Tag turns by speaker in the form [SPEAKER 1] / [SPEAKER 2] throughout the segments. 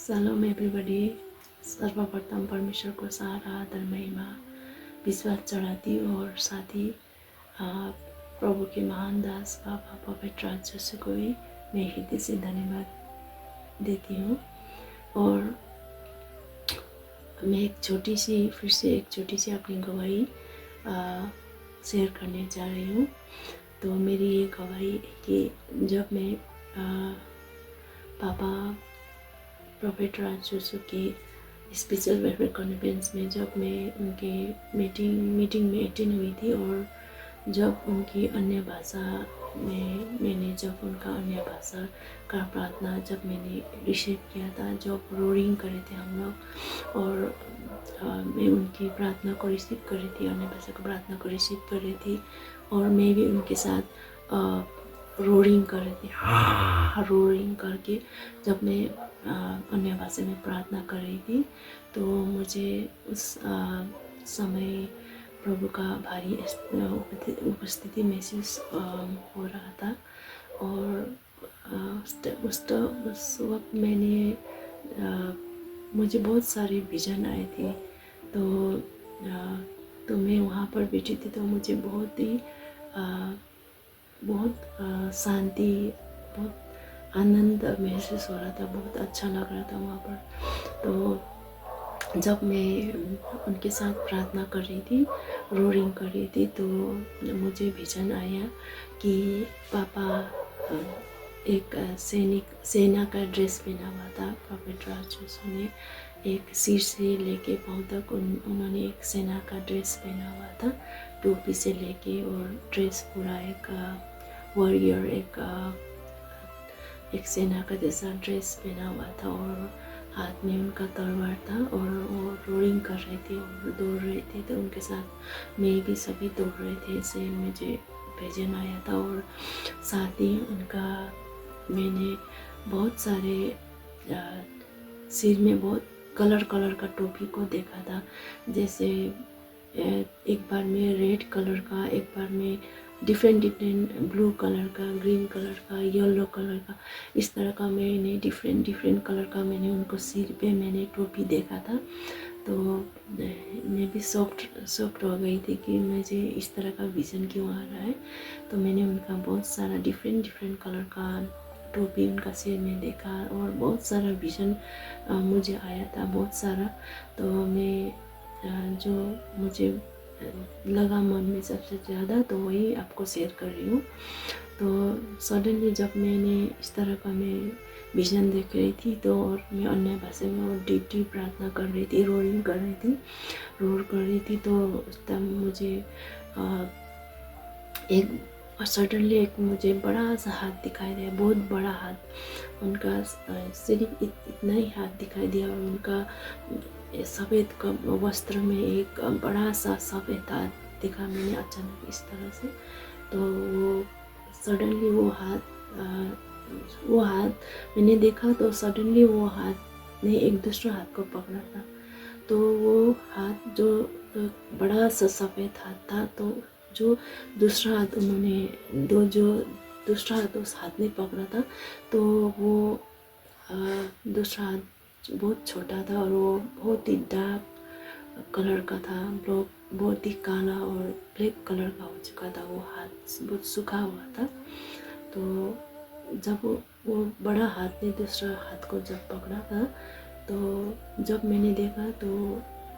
[SPEAKER 1] सलाम एभ्रिबडी। सर्वप्रथम परमेश्वर को सारा आदर महिमा विश्वास चढ़ाती हूँ और साथ ही प्रभु के महान दास बाबा पवित्र यीशु को भी मैं हृदय से धन्यवाद देती हूँ। और मैं फिर से एक छोटी सी अपनी गवाही शेयर करने जा रही हूँ। तो मेरी ये गवाही है कि जब मैं पापा प्रॉफेट यीशु के स्पेशल वेलफेयर कॉन्फ्रेंस में जब मैं उनके मीटिंग में अटेंड हुई थी, और जब उनकी अन्य भाषा में मैंने जब उनका अन्य भाषा का प्रार्थना जब मैंने रिसीव किया था, जब रोरिंग करे थे हम लोग, और मैं उनकी प्रार्थना को रिसीव कर रही थी, अन्य भाषा की प्रार्थना को रिसीव कर रही थी, और मैं भी उनके साथ रोरिंग कर रही थी। रोरिंग करके जब मैं अन्य भाषा में प्रार्थना कर रही थी, तो मुझे उस समय प्रभु का भारी उपस्थिति महसूस हो रहा था। और उस वक्त मुझे बहुत सारे विजन आए थे। तो मैं वहाँ पर बैठी थी, तो मुझे बहुत शांति, बहुत आनंद महसूस हो रहा था, बहुत अच्छा लग रहा था वहाँ पर। तो जब मैं उनके साथ प्रार्थना कर रही थी, रोरिंग कर रही थी, तो मुझे विजन आया कि पापा एक सेना का ड्रेस पहना हुआ था। प्रॉफेट यीशु ने एक सिर से लेके पाँव तक उन्होंने एक सेना का ड्रेस पहना हुआ था, टोपी से लेके, और ड्रेस पूरा एक वॉरियर, एक सेना का जैसा ड्रेस पहना हुआ था, और हाथ में उनका तलवार था, और वो रोरिंग कर रहे थे और दौड़ रहे थे। तो उनके साथ मैं भी सभी दौड़ रहे थे, ऐसे मुझे विजन आया था। और साथ ही मैंने बहुत सारे सिर में बहुत कलर का टोपी को देखा था। जैसे एक बार में रेड कलर का, एक बार में डिफरेंट ब्लू कलर का, ग्रीन कलर का, येलो कलर का, इस तरह का मैंने डिफरेंट कलर का मैंने उनको सिर पे मैंने टोपी देखा था। तो मैं भी शॉक्ड हो गई थी कि मुझे इस तरह का विज़न क्यों आ रहा है। तो मैंने उनका बहुत सारा डिफरेंट कलर का टोपी उनका सिर में देखा, और बहुत सारा विज़न मुझे आया था, बहुत सारा। तो मैं जो मुझे लगा मन में सबसे ज़्यादा, तो वही आपको शेयर कर रही हूँ। तो सडनली जब मैंने इस तरह का मैं विज़न देख रही थी, तो और मैं अन्य भाषा में और डीप प्रार्थना कर रही थी, रोर कर रही थी। तो उस टाइम मुझे एक सडनली एक मुझे बड़ा सा हाथ दिखाई दिया, बहुत बड़ा हाथ। उनका सिर्फ इतना ही हाथ दिखाई दिया, और उनका सफ़ेद वस्त्र में एक बड़ा सा सफ़ेद हाथ दिखा मैंने अचानक इस तरह से। तो वो सडनली वो हाथ मैंने देखा, तो सडनली वो हाथ ने एक दूसरा हाथ को पकड़ा था। तो वो हाथ जो बड़ा सा सफ़ेद हाथ था, तो जो दूसरा हाथ दूसरा हाथ उस हाथ ने पकड़ा था, तो वो दूसरा हाथ बहुत छोटा था, और वो बहुत ही डार्क कलर का था, बहुत ही काला और ब्लैक कलर का हो चुका था। वो हाथ बहुत सूखा हुआ था। तो जब वो बड़ा हाथ ने दूसरा हाथ को जब पकड़ा था, तो जब मैंने देखा, तो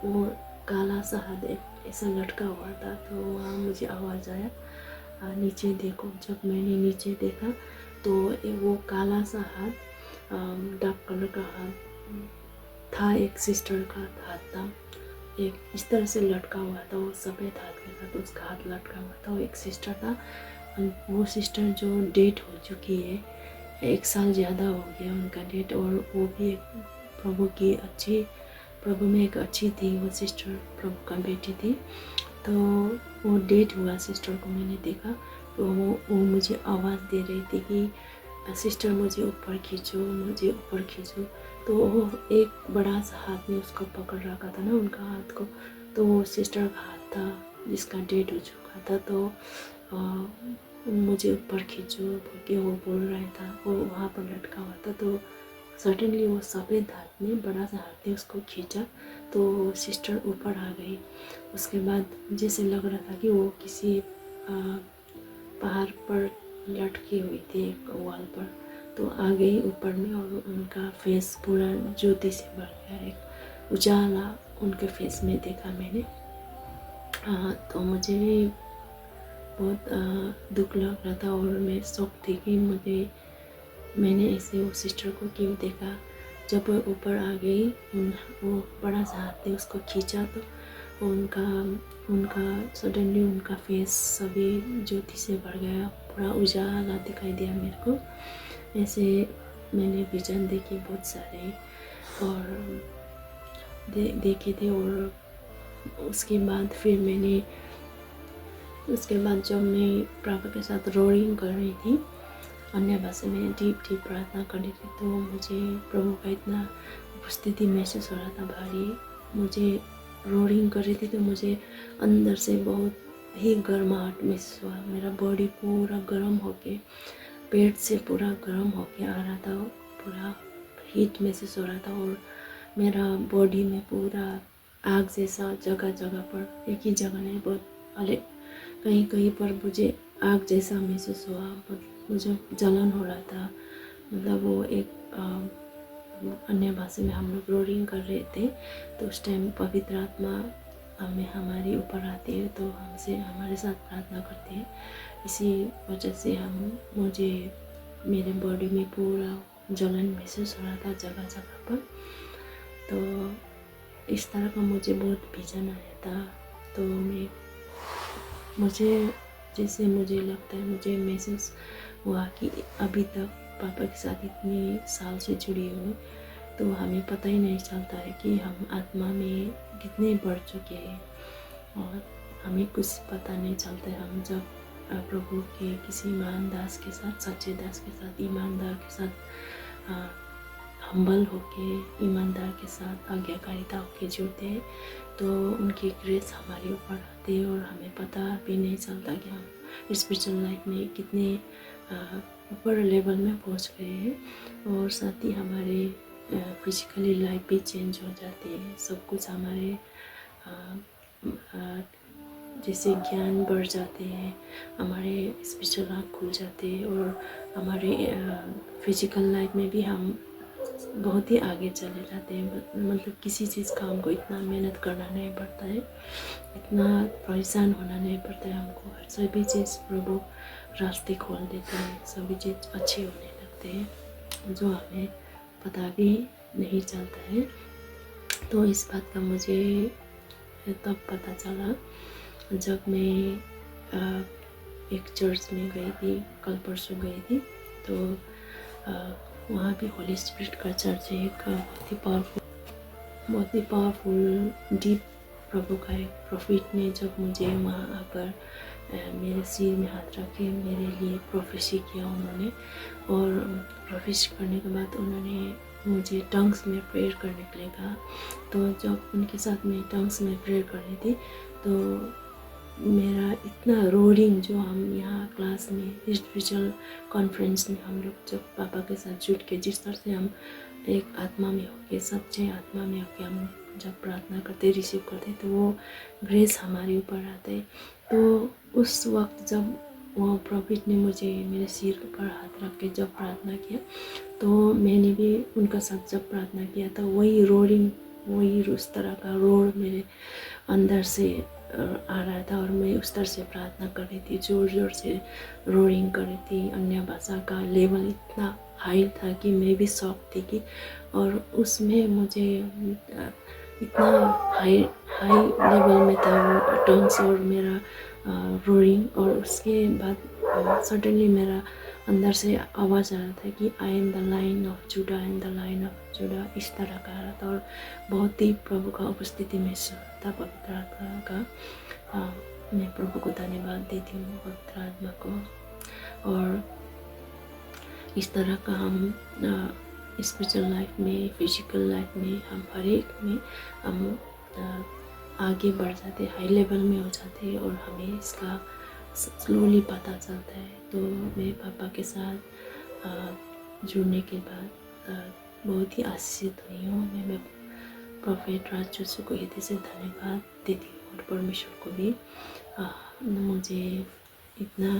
[SPEAKER 1] वो काला सा हाथ ऐसा लटका हुआ था। तो वहाँ मुझे आवाज़ आया, नीचे देखो। जब मैंने नीचे देखा, तो वो काला सा हाथ, डार्क कलर का हाथ था, एक सिस्टर का हाथ था, एक इस तरह से लटका हुआ था। वो सफ़ेद हाथ के साथ उसका हाथ लटका हुआ था। वो एक सिस्टर था, वो सिस्टर जो डेट हो चुकी है, 1 साल ज़्यादा हो गया उनका डेट, और वो भी एक प्रभु में एक अच्छी थी। वो सिस्टर प्रभु का बेटी थी। तो वो डेट हुआ सिस्टर को मैंने देखा, तो वो मुझे आवाज़ दे रही थी कि सिस्टर मुझे ऊपर खींचो। तो वो एक बड़ा सा हाथ में उसको पकड़ रखा था ना, उनका हाथ को। तो वो सिस्टर का हाथ था जिसका डेट हो चुका था। तो मुझे ऊपर खींचो करके वो बोल रहा था, वो वहाँ पर लटका हुआ था। तो सडनली वो सफ़ेद हाथ में, बड़ा सा हाथ में उसको खींचा तो सिस्टर ऊपर आ गई। उसके बाद जैसे लग रहा था कि वो किसी पहाड़ पर लटकी हुई थी एक वॉल पर, तो आ गई ऊपर में और उनका फेस पूरा ज्योति से भर गया, एक उजाला उनके फेस में देखा मैंने। तो मुझे भी बहुत दुख लग रहा था और मैं शौक थी कि मैंने ऐसे वो सिस्टर को क्यों देखा। जब वो ऊपर आ गई, वो बड़ा सा हाथ ने उसको खींचा तो उनका सडनली उनका फेस सभी ज्योति से भर गया, पूरा उजाला दिखाई दिया मेरे को। ऐसे मैंने विजन देखे बहुत सारे और देखे थे। और उसके बाद जब मैं प्रभु के साथ रोरिंग कर रही थी, अन्य भाषा में डीप प्रार्थना कर रही थी, तो मुझे प्रभु का इतना उपस्थिति महसूस हो रहा था भारी। मुझे रोरिंग कर रही थी तो मुझे अंदर से बहुत ही गर्माहट महसूस हुआ। मेरा बॉडी पूरा गर्म होके, पेट से पूरा गर्म होके आ रहा था, पूरा हीट महसूस हो रहा था और मेरा बॉडी में पूरा आग जैसा जगह जगह पर, एक ही जगह नहीं, बहुत अलग कहीं पर मुझे आग जैसा महसूस हुआ। मुझे जलन हो रहा था। मतलब वो एक अन्य भाषा में हम लोग रोरिंग कर रहे थे, तो उस टाइम पवित्र आत्मा हमारे ऊपर आती है तो हमसे हमारे साथ प्रार्थना करते हैं। इसी वजह से मुझे मेरे बॉडी में पूरा जलन महसूस हो रहा था जगह जगह पर। तो इस तरह का मुझे बहुत विजन आया था। तो मुझे लगता है, मुझे महसूस हुआ कि अभी तक पापा के साथ इतने साल से जुड़ी हुई, तो हमें पता ही नहीं चलता है कि हम आत्मा में कितने बढ़ चुके हैं और हमें कुछ पता नहीं चलता है। हम जब प्रभु के किसी महान दास के साथ, सच्चे दास के साथ, ईमानदार के साथ हम्बल होके, ईमानदार के साथ आज्ञाकारिता होके जुड़ते हैं, तो उनकी ग्रेस हमारे ऊपर आती है और हमें पता भी नहीं चलता कि हम स्पिरिचुअल लाइफ में कितने ऊपर लेवल में पहुंच गए हैं। और साथ ही हमारे फिजिकली लाइफ भी चेंज हो जाती है। सब कुछ हमारे जैसे ज्ञान बढ़ जाते हैं, हमारे स्पिरिचुअल आँख खुल जाते हैं और हमारे फिजिकल लाइफ में भी हम बहुत ही आगे चले जाते हैं। मतलब किसी चीज़ का हमको इतना मेहनत करना नहीं पड़ता है, इतना परेशान होना नहीं पड़ता है हमको। सभी चीज़ प्रभु रास्ते खोल देते हैं, सभी चीज़ अच्छे होने लगते हैं जो हमें पता भी नहीं चलता है। तो इस बात का मुझे तब पता चला जब मैं एक चर्च में गई थी, कल परसों गई थी। तो वहाँ भी होली स्पिरिट का चर्च है, एक बहुत ही पावरफुल डीप प्रभु का एक प्रॉफिट ने जब मुझे वहाँ आकर मेरे सिर में हाथ रख के मेरे लिए प्रोफेसी किया उन्होंने। और प्रोफेसी करने के बाद उन्होंने मुझे टंग्स में प्रेयर करने के लिए कहा। तो जब उनके साथ मैं टंग्स में प्रेयर कर रही थी, तो मेरा इतना रोरिंग, जो हम यहाँ क्लास में स्पिरिचुअल कॉन्फ्रेंस में हम लोग जब पापा के साथ जुट के जिस तरह से हम एक आत्मा में होके, सच्चे आत्मा में होके हम जब प्रार्थना करते, रिसीव करते, तो वो ग्रेस हमारे ऊपर आता है। तो उस वक्त जब वो प्रॉफिट ने मुझे मेरे सिर पर हाथ रख के जब प्रार्थना किया, तो मैंने भी उनका साथ जब प्रार्थना किया था, वही रोरिंग, वही उस तरह का रोर मेरे अंदर से आ रहा था और मैं उस तरह से प्रार्थना कर रही थी, ज़ोर ज़ोर से रोरिंग कर रही थी। अन्य भाषा का लेवल इतना हाई था कि मैं भी शॉक थी कि, और उसमें मुझे इतना हाई लेवल में था वो टर्न्स और मेरा रोरिंग। और उसके बाद सडनली मेरा अंदर से आवाज़ आ रहा था कि I am the line of Judah, I am the line of Judah, इस तरह का आ रहा था। और बहुत ही प्रभु का उपस्थिति में था, पवित्र आत्मा का। मैं प्रभु को धन्यवाद देती हूँ, पवित्र आत्मा को। और इस तरह का हम स्पिरिचुअल लाइफ में, फिजिकल लाइफ में, हम हर एक में हम आगे बढ़ जाते, हाई लेवल में हो जाते हैं और हमें इसका स्लोली पता चलता है। तो मैं पापा के साथ जुड़ने के बाद बहुत ही आशीषित हुई हूँ। मैं प्रोफेट राज जोशी को हृदय से धन्यवाद देती हूँ और परमेश्वर को भी मुझे इतना।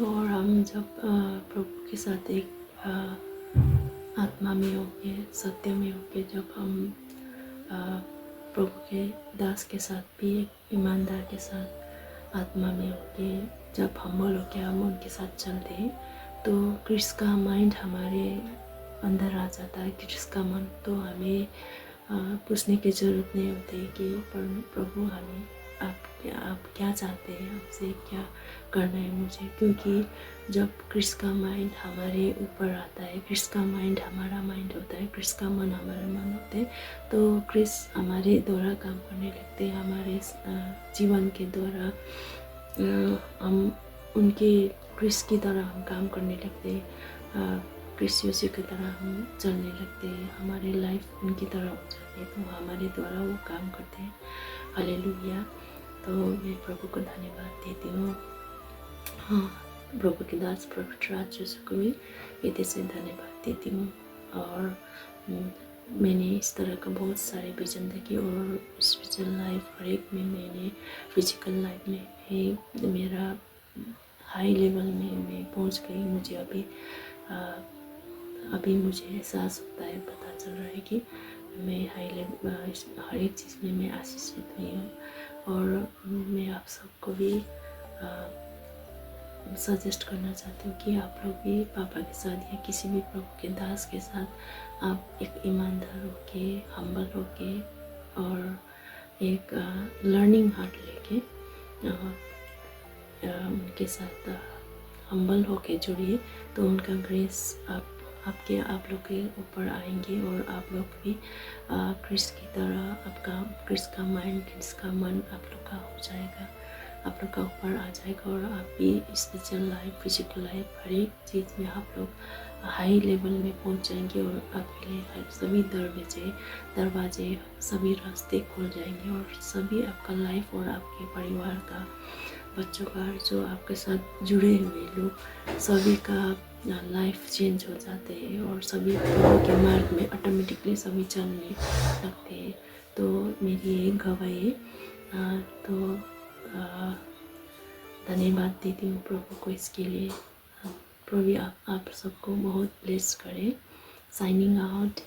[SPEAKER 1] और हम जब प्रभु के साथ एक आत्मा में होके, सत्य में होके, जब हम प्रभु के दास के साथ भी एक ईमानदार के साथ आत्मा में होके, जब हम्बल होके हम उनके साथ चलते हैं तो क्रिस्ट का माइंड हमारे अंदर आ जाता है। क्रिस्ट का मन, तो हमें पूछने की ज़रूरत नहीं होती कि प्रभु हमें आप क्या चाहते हैं, आपसे क्या करना है मुझे, क्योंकि जब क्रिस्ट का माइंड हमारे ऊपर आता है, क्रिस्ट का माइंड हमारा माइंड होता है, क्रिस्ट का मन हमारा मन होता है, तो क्रिस्ट हमारे द्वारा काम करने लगते हैं। हमारे जीवन के द्वारा हम उनके क्रिस्ट की तरह हम काम करने लगते हैं। क्रिस्ट यीशु की तरह हम चलने लगते हैं। हमारे लाइफ उनकी तरह हो जाती है, तो हमारे द्वारा वो काम करते हैं। हालेलुया। तो मैं प्रभु को धन्यवाद देती हूँ। हाँ, प्रभु के दास प्रोफेट राज जोशी को भी हृदय से धन्यवाद देती हूँ। और मैंने इस तरह का बहुत सारे विजन देखे और स्पिरिचुअल लाइफ हर एक में मैंने, फिजिकल लाइफ में भी मेरा हाई लेवल में मैं पहुँच गई। मुझे अभी मुझे एहसास होता है, पता चल रहा है कि मैं हाई लेवल हर एक चीज़ में मैं आशीषित हुई हूँ। और मैं आप सबको भी सजेस्ट करना चाहती हूँ कि आप लोग भी पापा के साथ या किसी भी प्रभु के दास के साथ आप एक ईमानदार होके, हम्बल होके और एक लर्निंग हार्ट लेके उनके साथ हम्बल होके जुड़िए, तो उनका ग्रेस आप लोग के ऊपर आएंगे और आप लोग भी क्रिस्ट की तरह, आपका क्रिस्ट का माइंड, क्रिस्ट का मन आप लोग का हो जाएगा, आप लोग का ऊपर आ जाएगा। और आप भी स्पिरिचुअल लाइफ, फिजिकल लाइफ, हर एक चीज़ में आप लोग हाई लेवल में पहुंच जाएंगे और आपके लिए सभी दरवाजे सभी रास्ते खुल जाएंगे और सभी आपका लाइफ और आपके परिवार का, बच्चों का, जो आपके साथ जुड़े हुए लोग, सभी का लाइफ चेंज हो जाते हैं और सभी प्रभु के मार्ग में ऑटोमेटिकली सभी चलने लगते हैं। तो मेरी एक गवाही है। तो धन्यवाद देती हूँ प्रभु को इसके लिए। प्रभु आप सबको बहुत ब्लेस करे। Signing out.